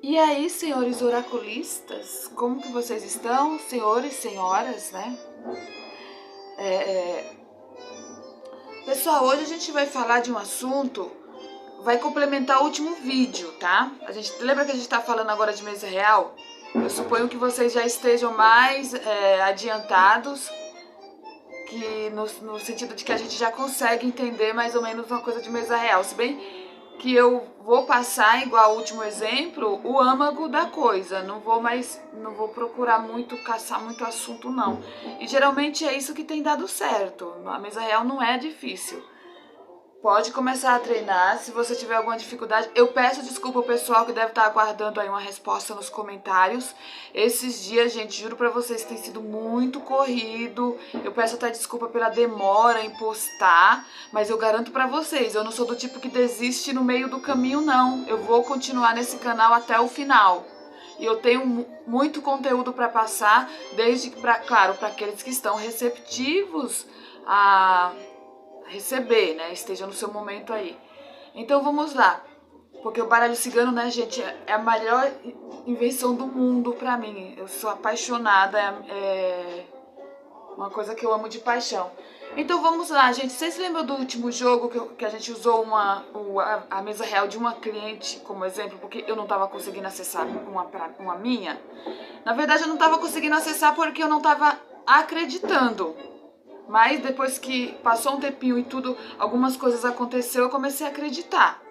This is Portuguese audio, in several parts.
E aí, senhores oraculistas, como que vocês estão? Senhores, senhoras, né? Pessoal, hoje a gente vai falar de um assunto, vai complementar o último vídeo, tá? Lembra que a gente tá falando agora de mesa real? Eu suponho que vocês já estejam mais adiantados, que no sentido de que a gente já consegue entender mais ou menos uma coisa de mesa real. Se bem que eu vou passar, igual ao último exemplo, o âmago da coisa. Não vou procurar muito, caçar muito assunto, não. E geralmente é isso que tem dado certo. A mesa real não é difícil. Pode começar a treinar, se você tiver alguma dificuldade. Eu peço desculpa ao pessoal que deve estar aguardando aí uma resposta nos comentários. Esses dias, gente, juro pra vocês, tem sido muito corrido. Eu peço até desculpa pela demora em postar, mas eu garanto pra vocês, eu não sou do tipo que desiste no meio do caminho, não. Eu vou continuar nesse canal até o final. E eu tenho muito conteúdo pra passar, desde que, claro, para aqueles que estão receptivos a receber, né? Esteja no seu momento aí. Então vamos lá. Porque o baralho cigano, né, gente, é a melhor invenção do mundo pra mim. Eu sou apaixonada, é uma coisa que eu amo de paixão. Então vamos lá, gente. Vocês lembram do último jogo que a gente usou a mesa real de uma cliente como exemplo? Porque eu não tava conseguindo acessar uma minha. Na verdade, eu não tava conseguindo acessar porque eu não tava acreditando. Mas depois que passou um tempinho e tudo, algumas coisas aconteceram, eu comecei a acreditar.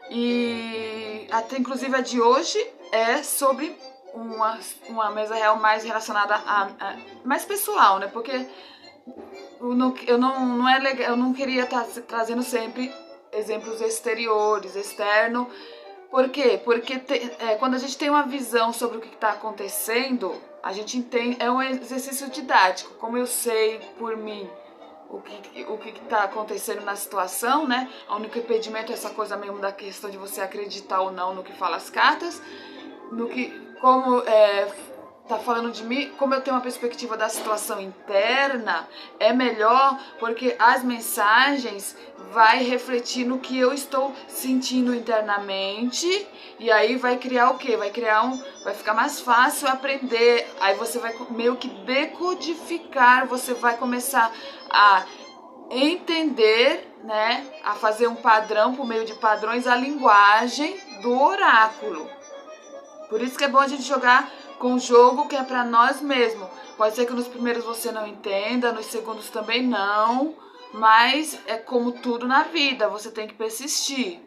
E até inclusive a de hoje é sobre uma mesa real mais relacionada a mais pessoal, né? Porque eu não queria estar trazendo sempre exemplos exteriores, externo. Por quê? Porque quando a gente tem uma visão sobre o que está acontecendo, a gente entende, é um exercício didático. Como eu sei por mim o que está acontecendo na situação, né? O único impedimento é essa coisa mesmo da questão de você acreditar ou não no que fala as cartas, como tá falando de mim, como eu tenho uma perspectiva da situação interna, é melhor porque as mensagens vai refletir no que eu estou sentindo internamente e aí vai criar o quê? Vai ficar mais fácil aprender, aí você vai meio que decodificar, você vai começar a entender, né, a fazer um padrão por meio de padrões, a linguagem do oráculo. Por isso que é bom a gente jogar com um jogo que é para nós mesmos. Pode ser que nos primeiros você não entenda, nos segundos também não, mas é como tudo na vida, você tem que persistir.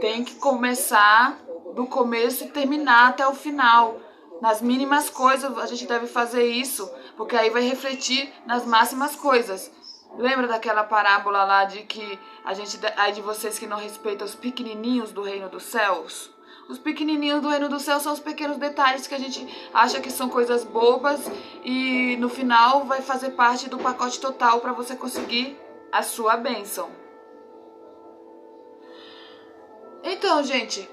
Tem que começar do começo e terminar até o final. Nas mínimas coisas a gente deve fazer isso, porque aí vai refletir nas máximas coisas. Lembra daquela parábola lá de que ai de vocês que não respeitam os pequenininhos do reino dos céus? Os pequenininhos do reino do céu são os pequenos detalhes que a gente acha que são coisas bobas e no final vai fazer parte do pacote total para você conseguir a sua bênção. Então, gente,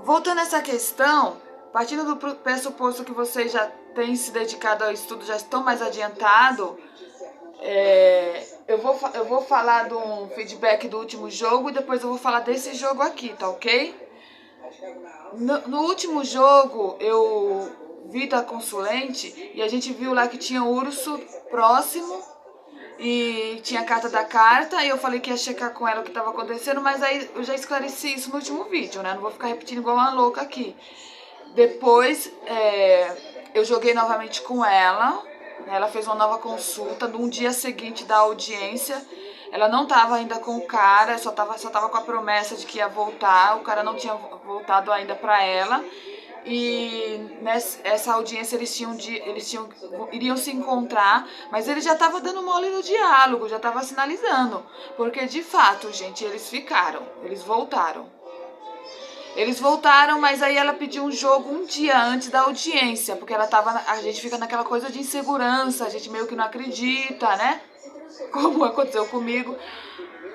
voltando a essa questão, partindo do pressuposto que vocês já têm se dedicado ao estudo, já estão mais adiantados, eu vou falar do feedback do último jogo e depois eu vou falar desse jogo aqui, tá ok? No último jogo, eu vi da consulente e a gente viu lá que tinha urso próximo e tinha a carta da carta e eu falei que ia checar com ela o que estava acontecendo, mas aí eu já esclareci isso no último vídeo, né? Não vou ficar repetindo igual uma louca aqui. Depois, eu joguei novamente com ela fez uma nova consulta no dia seguinte da audiência. Ela não estava ainda com o cara, só tava com a promessa de que ia voltar, o cara não tinha voltado ainda para ela. E nessa audiência iriam se encontrar, mas ele já estava dando mole no diálogo, já estava sinalizando. Porque de fato, gente, eles voltaram. Eles voltaram, mas aí ela pediu um jogo um dia antes da audiência, porque a gente fica naquela coisa de insegurança, a gente meio que não acredita, né? Como aconteceu comigo.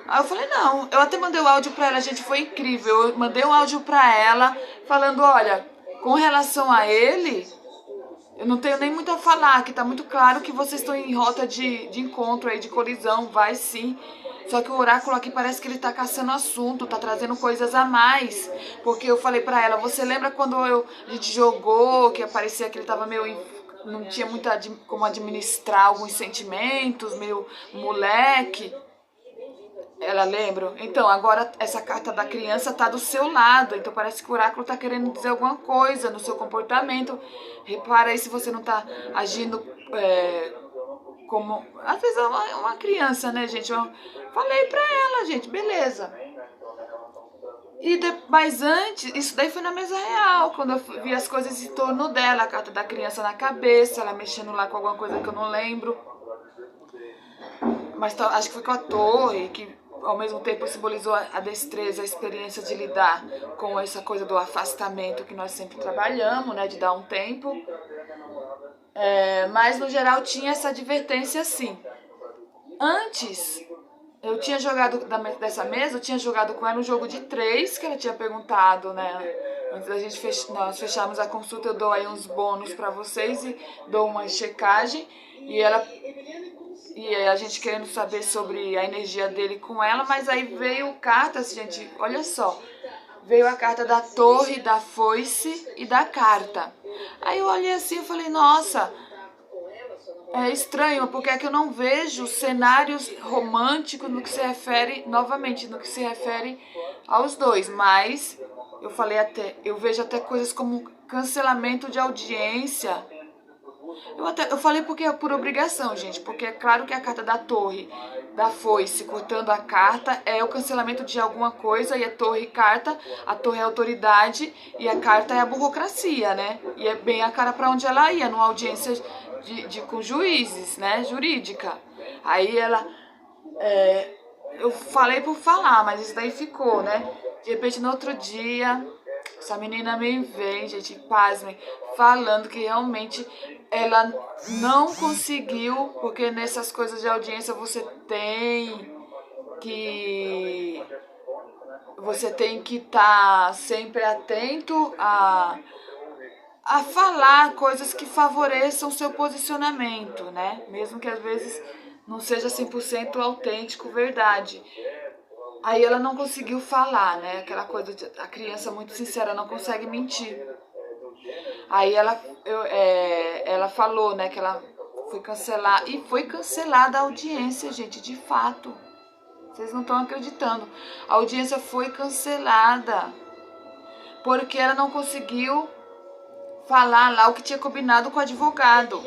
Aí eu falei, não, eu até mandei o áudio pra ela, gente, foi incrível. Eu mandei um áudio pra ela falando, olha, com relação a ele, eu não tenho nem muito a falar, que tá muito claro que vocês estão em rota de encontro aí, de colisão, vai sim. Só que o oráculo aqui parece que ele tá caçando assunto, tá trazendo coisas a mais. Porque eu falei pra ela, você lembra quando a gente jogou, que parecia que ele tava meio... não tinha muito como administrar alguns sentimentos, meio moleque. Ela lembra? Então, agora essa carta da criança tá do seu lado. Então parece que o oráculo tá querendo dizer alguma coisa no seu comportamento. Repara aí se você não tá agindo como... Às vezes é uma criança, né, gente? Eu falei pra ela, gente, beleza. Mas antes, isso daí foi na mesa real, quando eu vi as coisas em torno dela, a carta da criança na cabeça, ela mexendo lá com alguma coisa que eu não lembro. Mas acho que foi com a torre, que ao mesmo tempo simbolizou a destreza, a experiência de lidar com essa coisa do afastamento que nós sempre trabalhamos, né, de dar um tempo. Mas no geral tinha essa advertência sim. Antes, eu tinha jogado dessa mesa, eu tinha jogado com ela um jogo de 3, que ela tinha perguntado, né? Antes da gente nós fecharmos a consulta, eu dou aí uns bônus pra vocês e dou uma checagem. E a gente querendo saber sobre a energia dele com ela, mas aí veio cartas, gente, olha só. Veio a carta da torre, da foice e da carta. Aí eu olhei assim e falei, nossa, é estranho, porque é que eu não vejo cenários românticos no que se refere, novamente, no que se refere aos dois. Mas eu vejo até coisas como cancelamento de audiência. Eu falei porque é por obrigação, gente, porque é claro que a carta da torre, da foice, cortando a carta, é o cancelamento de alguma coisa, e a torre é a autoridade, e a carta é a burocracia, né? E é bem a cara para onde ela ia, numa audiência com juízes, né? Jurídica. Aí eu falei por falar, mas isso daí ficou, né? De repente, no outro dia, essa menina me vem, gente, pasmem, falando que realmente ela não conseguiu, porque nessas coisas de audiência você tem que estar sempre atento a falar coisas que favoreçam o seu posicionamento, né? Mesmo que às vezes não seja 100% autêntico, verdade. Aí ela não conseguiu falar, né? Aquela coisa de a criança muito sincera não consegue mentir. Aí ela falou, né, que ela foi cancelar. E foi cancelada a audiência, gente, de fato. Vocês não estão acreditando. A audiência foi cancelada. Porque ela não conseguiu falar lá o que tinha combinado com o advogado.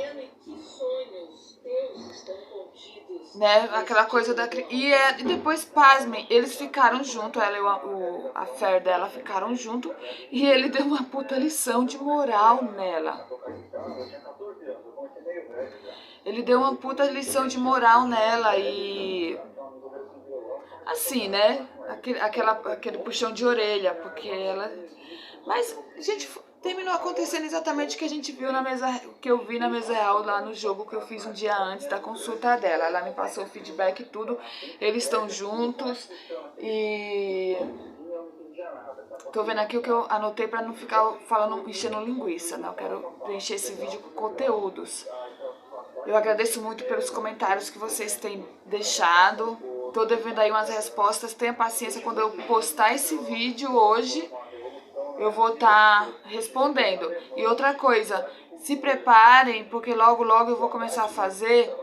Né, aquela coisa da... E depois, pasmem, eles ficaram juntos, ela e a Fer dela ficaram juntos, e ele deu uma puta lição de moral nela. Ele deu uma puta lição de moral nela e... Assim, né, aquele puxão de orelha, porque ela... Mas, gente, terminou acontecendo exatamente o que a gente viu que eu vi na mesa real lá no jogo que eu fiz um dia antes da consulta dela. Ela me passou o feedback e tudo. Eles estão juntos e tô vendo aqui o que eu anotei pra não ficar falando, enchendo linguiça, né? Eu quero preencher esse vídeo com conteúdos. Eu agradeço muito pelos comentários que vocês têm deixado. Tô devendo aí umas respostas. Tenha paciência, quando eu postar esse vídeo hoje, eu vou estar respondendo. E outra coisa, se preparem, porque logo eu vou começar a fazer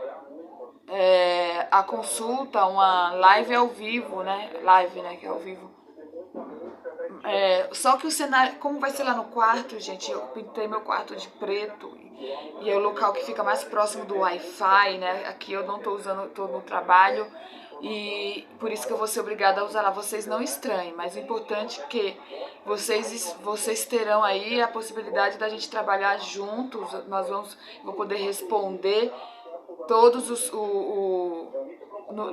a consulta, uma live ao vivo, né? Live, né, que é ao vivo. Só que o cenário, como vai ser lá no quarto, gente, eu pintei meu quarto de preto. E é o local que fica mais próximo do Wi-Fi, né? Aqui eu não tô usando, tô no trabalho. E por isso que eu vou ser obrigada a usar lá. Vocês não estranhem, mas o importante é que vocês terão aí a possibilidade da gente trabalhar juntos. Vou poder responder todos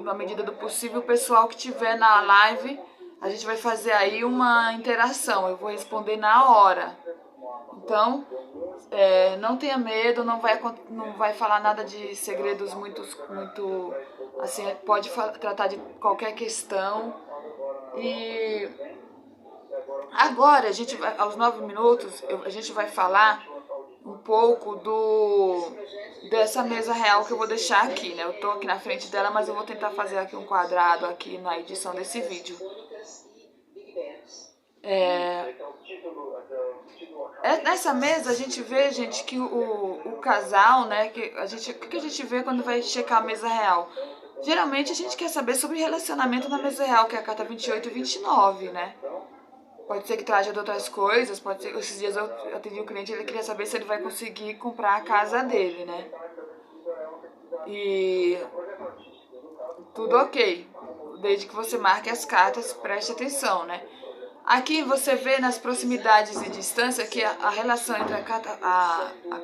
na medida do possível, o pessoal que tiver na live, a gente vai fazer aí uma interação. Eu vou responder na hora. Então, não tenha medo, não vai falar nada de segredos muito assim, pode tratar de qualquer questão. E agora, aos 9 minutos, a gente vai falar um pouco dessa mesa real que eu vou deixar aqui, né? Eu tô aqui na frente dela, mas eu vou tentar fazer aqui um quadrado aqui na edição desse vídeo. Nessa mesa a gente vê, gente, que o casal, né, o que a gente vê quando vai checar a mesa real? Geralmente a gente quer saber sobre relacionamento na mesa real, que é a carta 28 e 29, né? Pode ser que traja de outras coisas, pode ser. Esses dias eu atendi um cliente, ele queria saber se ele vai conseguir comprar a casa dele, né? E tudo ok, desde que você marque as cartas, preste atenção, né? Aqui você vê nas proximidades e distância que a relação entre a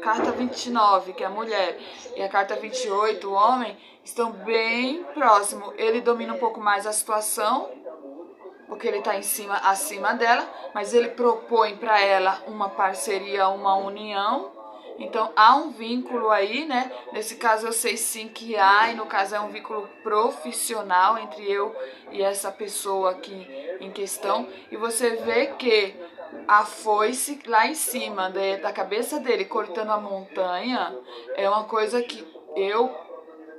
carta 29, que é a mulher, e a carta 28, o homem, estão bem próximos. Ele domina um pouco mais a situação, porque ele está acima dela, mas ele propõe para ela uma parceria, uma união. Então há um vínculo aí, né? Nesse caso eu sei sim que há, e no caso é um vínculo profissional entre eu e essa pessoa aqui em questão. E você vê que a foice lá em cima da cabeça dele, cortando a montanha, é uma coisa que eu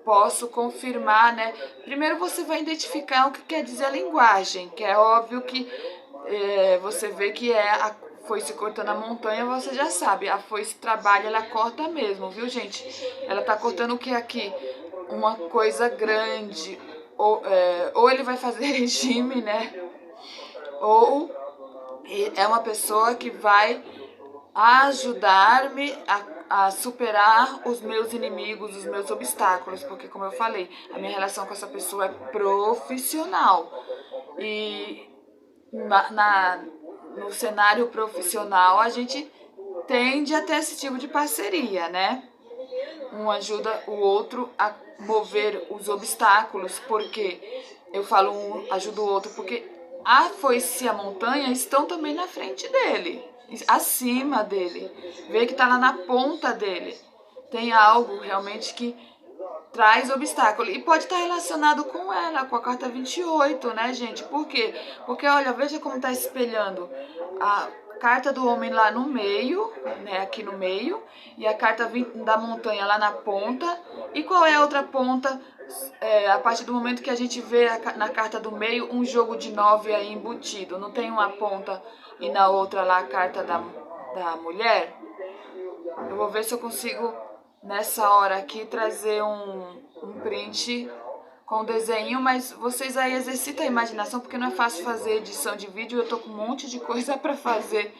posso confirmar, né? Primeiro você vai identificar o que quer dizer a linguagem, que é óbvio que você vê que é a foice cortando a montanha, você já sabe, a foice trabalha, ela corta mesmo, viu, gente? Ela tá cortando o que aqui? Uma coisa grande, ou ele vai fazer regime, né? Ou é uma pessoa que vai ajudar-me a superar os meus inimigos, os meus obstáculos, porque como eu falei, a minha relação com essa pessoa é profissional. E no cenário profissional a gente tende a ter esse tipo de parceria, né? Um ajuda o outro a mover os obstáculos, porque eu falo um ajuda o outro, porque a foice e a montanha estão também na frente dele, acima dele. Vê que está lá na ponta dele. Tem algo realmente que traz obstáculo. E pode estar relacionado com ela, com a carta 28, né, gente? Por quê? Porque, olha, veja como está espelhando a carta do homem lá no meio, né, aqui no meio, e a carta da montanha lá na ponta. E qual é a outra ponta? A partir do momento que a gente vê na carta do meio um jogo de 9 aí embutido. Não tem uma ponta e na outra lá a carta da mulher? Eu vou ver se eu consigo, nessa hora aqui, trazer um print com desenho, mas vocês aí exercitam a imaginação, porque não é fácil fazer edição de vídeo, eu tô com um monte de coisa para fazer,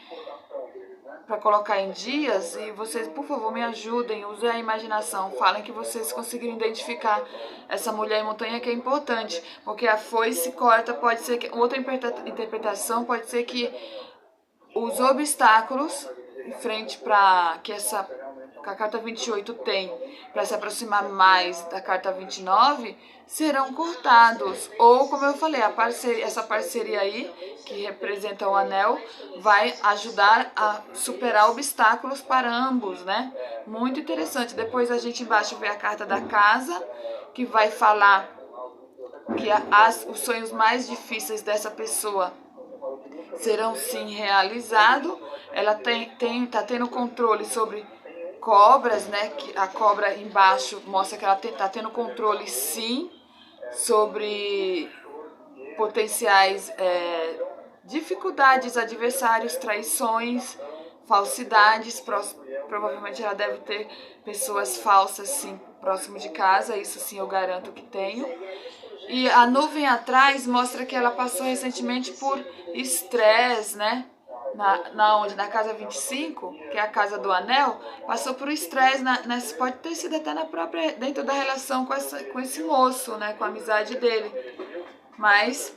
para colocar em dias, e vocês, por favor, me ajudem, usem a imaginação, falem que vocês conseguiram identificar essa mulher em montanha, que é importante, porque a foice corta, pode ser que, outra interpretação pode ser que os obstáculos em frente para que a carta 28 tem para se aproximar mais da carta 29 serão cortados. Ou, como eu falei, essa parceria aí, que representa o anel, vai ajudar a superar obstáculos para ambos, né? Muito interessante. Depois a gente embaixo vê a carta da casa, que vai falar que os sonhos mais difíceis dessa pessoa serão sim realizados. Ela tá tendo controle sobre cobras, né? Que a cobra embaixo mostra que ela tá tendo controle sim sobre potenciais dificuldades, adversários, traições, falsidades. Provavelmente ela deve ter pessoas falsas sim próximo de casa, isso sim eu garanto que tenho. E a nuvem atrás mostra que ela passou recentemente por estresse, né? Na casa 25, que é a casa do anel, passou por estresse, pode ter sido até dentro da relação com esse moço, né? Com a amizade dele. Mas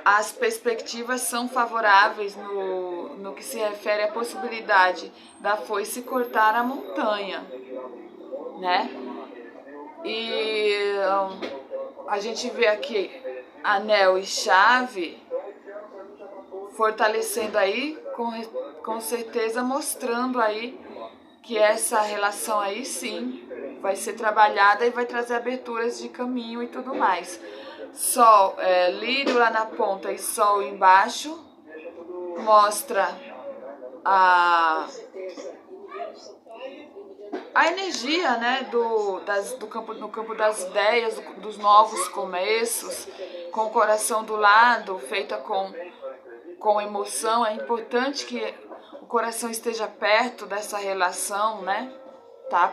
as perspectivas são favoráveis no que se refere à possibilidade da foice cortar a montanha, né? E a gente vê aqui anel e chave fortalecendo aí, com certeza mostrando aí que essa relação aí sim vai ser trabalhada e vai trazer aberturas de caminho e tudo mais. Sol, lírio lá na ponta e sol embaixo mostra a energia, né, no campo das ideias, dos novos começos, com o coração do lado, feita com emoção. É importante que o coração esteja perto dessa relação, né? Tá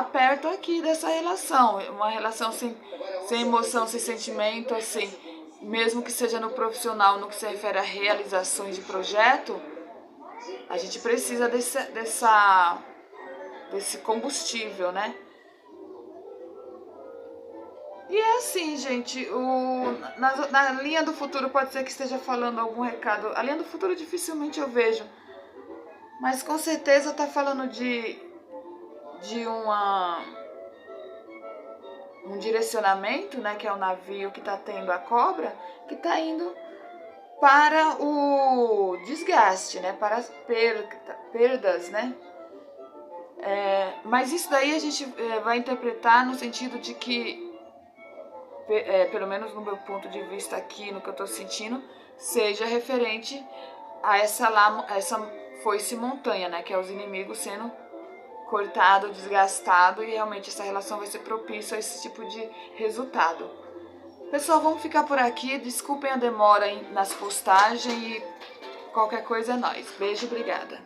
perto aqui dessa relação, uma relação sem emoção, sem sentimento, assim, mesmo que seja no profissional, no que se refere a realizações de projeto, a gente precisa desse combustível, né? E é assim, gente, na linha do futuro pode ser que esteja falando algum recado. A linha do futuro dificilmente eu vejo, mas com certeza tá falando de um direcionamento, né, que é o navio que está tendo a cobra, que está indo para o desgaste, né, para as perdas, né? Mas isso daí a gente vai interpretar no sentido de que, pelo menos no meu ponto de vista aqui, no que eu estou sentindo, seja referente a essa foice montanha, né, que é os inimigos sendo cortado, desgastado, e realmente essa relação vai ser propícia a esse tipo de resultado. Pessoal, vamos ficar por aqui. Desculpem a demora nas postagens e qualquer coisa é nóis. Beijo, obrigada.